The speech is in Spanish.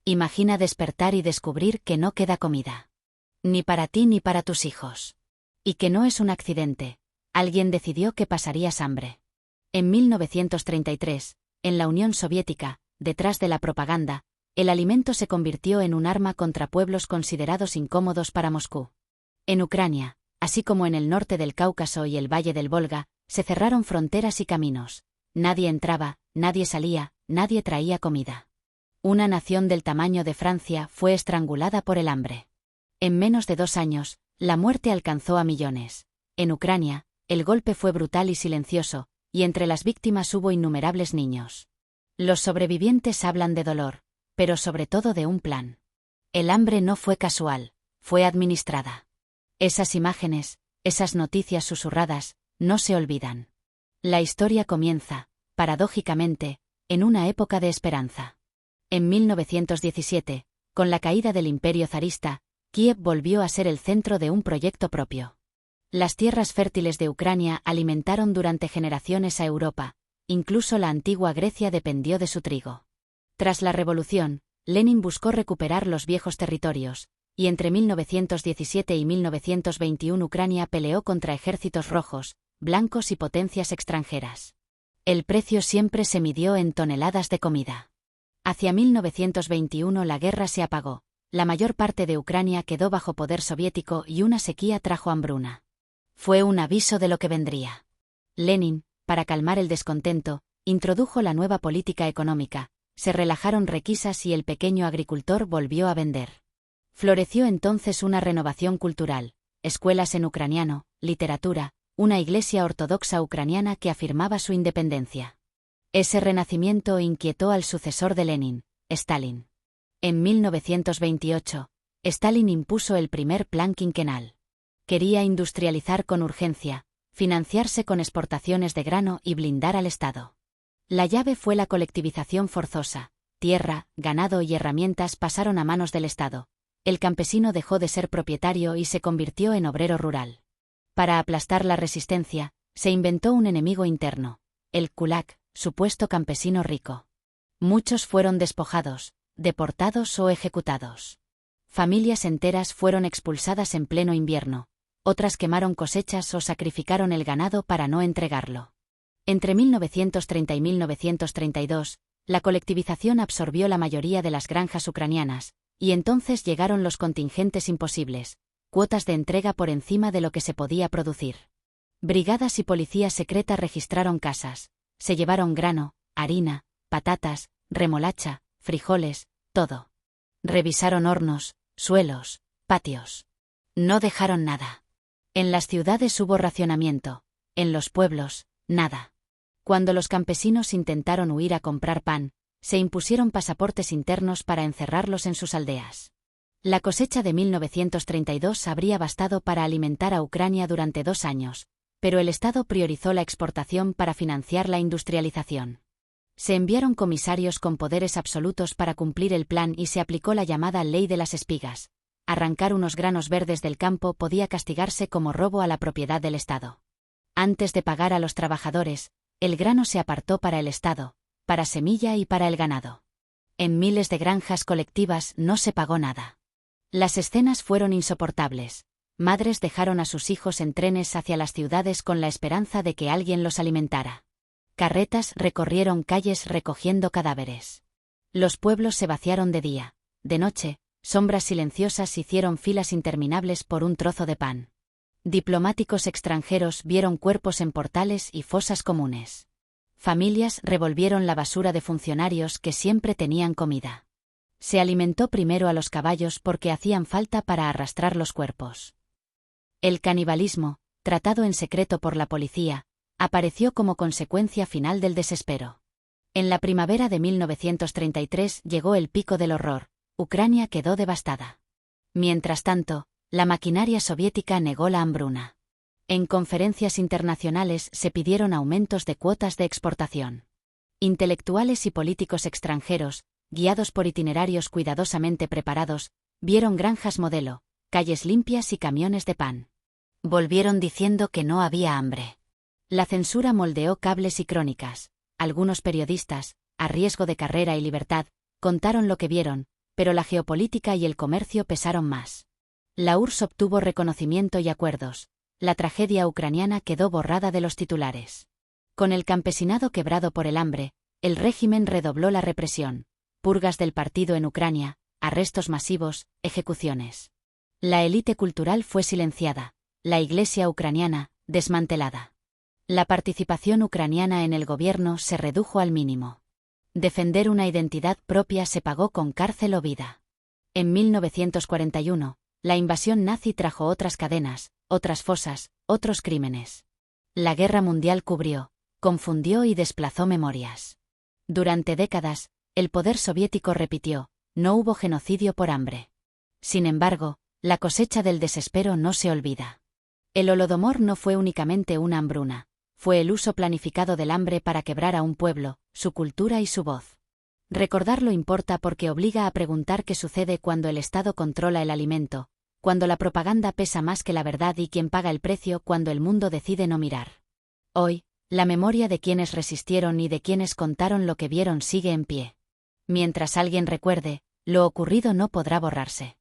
Imagina despertar y descubrir que no queda comida. Ni para ti ni para tus hijos. Y que no es un accidente. Alguien decidió que pasarías hambre. En 1933, en la Unión Soviética, detrás de la propaganda, el alimento se convirtió en un arma contra pueblos considerados incómodos para Moscú. En Ucrania, así como en el norte del Cáucaso y el valle del Volga, se cerraron fronteras y caminos. Nadie entraba, nadie salía, nadie traía comida. Una nación del tamaño de Francia fue estrangulada por el hambre. En menos de 2 años, la muerte alcanzó a millones. En Ucrania, el golpe fue brutal y silencioso, y entre las víctimas hubo innumerables niños. Los sobrevivientes hablan de dolor, pero sobre todo de un plan. El hambre no fue casual, fue administrada. Esas imágenes, esas noticias susurradas, no se olvidan. La historia comienza, paradójicamente, en una época de esperanza. En 1917, con la caída del Imperio zarista, Kiev volvió a ser el centro de un proyecto propio. Las tierras fértiles de Ucrania alimentaron durante generaciones a Europa, incluso la antigua Grecia dependió de su trigo. Tras la revolución, Lenin buscó recuperar los viejos territorios, y entre 1917 y 1921 Ucrania peleó contra ejércitos rojos, blancos y potencias extranjeras. El precio siempre se midió en toneladas de comida. Hacia 1921 la guerra se apagó, la mayor parte de Ucrania quedó bajo poder soviético y una sequía trajo hambruna. Fue un aviso de lo que vendría. Lenin, para calmar el descontento, introdujo la nueva política económica, se relajaron requisas y el pequeño agricultor volvió a vender. Floreció entonces una renovación cultural, escuelas en ucraniano, literatura, una iglesia ortodoxa ucraniana que afirmaba su independencia. Ese renacimiento inquietó al sucesor de Lenin, Stalin. En 1928, Stalin impuso el primer plan quinquenal. Quería industrializar con urgencia, financiarse con exportaciones de grano y blindar al Estado. La llave fue la colectivización forzosa, tierra, ganado y herramientas pasaron a manos del Estado. El campesino dejó de ser propietario y se convirtió en obrero rural. Para aplastar la resistencia, se inventó un enemigo interno, el kulak, supuesto campesino rico. Muchos fueron despojados, deportados o ejecutados. Familias enteras fueron expulsadas en pleno invierno, otras quemaron cosechas o sacrificaron el ganado para no entregarlo. Entre 1930 y 1932, la colectivización absorbió la mayoría de las granjas ucranianas, y entonces llegaron los contingentes imposibles, cuotas de entrega por encima de lo que se podía producir. Brigadas y policías secretas registraron casas, se llevaron grano, harina, patatas, remolacha, frijoles, todo. Revisaron hornos, suelos, patios. No dejaron nada. En las ciudades hubo racionamiento, en los pueblos, nada. Cuando los campesinos intentaron huir a comprar pan, se impusieron pasaportes internos para encerrarlos en sus aldeas. La cosecha de 1932 habría bastado para alimentar a Ucrania durante 2 años, pero el Estado priorizó la exportación para financiar la industrialización. Se enviaron comisarios con poderes absolutos para cumplir el plan y se aplicó la llamada Ley de las Espigas. Arrancar unos granos verdes del campo podía castigarse como robo a la propiedad del Estado. Antes de pagar a los trabajadores, el grano se apartó para el Estado, para semilla y para el ganado. En miles de granjas colectivas no se pagó nada. Las escenas fueron insoportables. Madres dejaron a sus hijos en trenes hacia las ciudades con la esperanza de que alguien los alimentara. Carretas recorrieron calles recogiendo cadáveres. Los pueblos se vaciaron de día, de noche, sombras silenciosas hicieron filas interminables por un trozo de pan. Diplomáticos extranjeros vieron cuerpos en portales y fosas comunes. Familias revolvieron la basura de funcionarios que siempre tenían comida. Se alimentó primero a los caballos porque hacían falta para arrastrar los cuerpos. El canibalismo, tratado en secreto por la policía, apareció como consecuencia final del desespero. En la primavera de 1933 llegó el pico del horror. Ucrania quedó devastada. Mientras tanto, la maquinaria soviética negó la hambruna. En conferencias internacionales se pidieron aumentos de cuotas de exportación. Intelectuales y políticos extranjeros, guiados por itinerarios cuidadosamente preparados, vieron granjas modelo, calles limpias y camiones de pan. Volvieron diciendo que no había hambre. La censura moldeó cables y crónicas. Algunos periodistas, a riesgo de carrera y libertad, contaron lo que vieron, pero la geopolítica y el comercio pesaron más. La URSS obtuvo reconocimiento y acuerdos. La tragedia ucraniana quedó borrada de los titulares. Con el campesinado quebrado por el hambre, el régimen redobló la represión. Purgas del partido en Ucrania, arrestos masivos, ejecuciones. La élite cultural fue silenciada. La iglesia ucraniana, desmantelada. La participación ucraniana en el gobierno se redujo al mínimo. Defender una identidad propia se pagó con cárcel o vida. En 1941, la invasión nazi trajo otras cadenas, otras fosas, otros crímenes. La guerra mundial cubrió, confundió y desplazó memorias. Durante décadas, el poder soviético repitió, no hubo genocidio por hambre. Sin embargo, la cosecha del desespero no se olvida. El Holodomor no fue únicamente una hambruna, fue el uso planificado del hambre para quebrar a un pueblo, su cultura y su voz. Recordarlo importa porque obliga a preguntar qué sucede cuando el Estado controla el alimento, cuando la propaganda pesa más que la verdad y quién paga el precio cuando el mundo decide no mirar. Hoy, la memoria de quienes resistieron y de quienes contaron lo que vieron sigue en pie. Mientras alguien recuerde, lo ocurrido no podrá borrarse.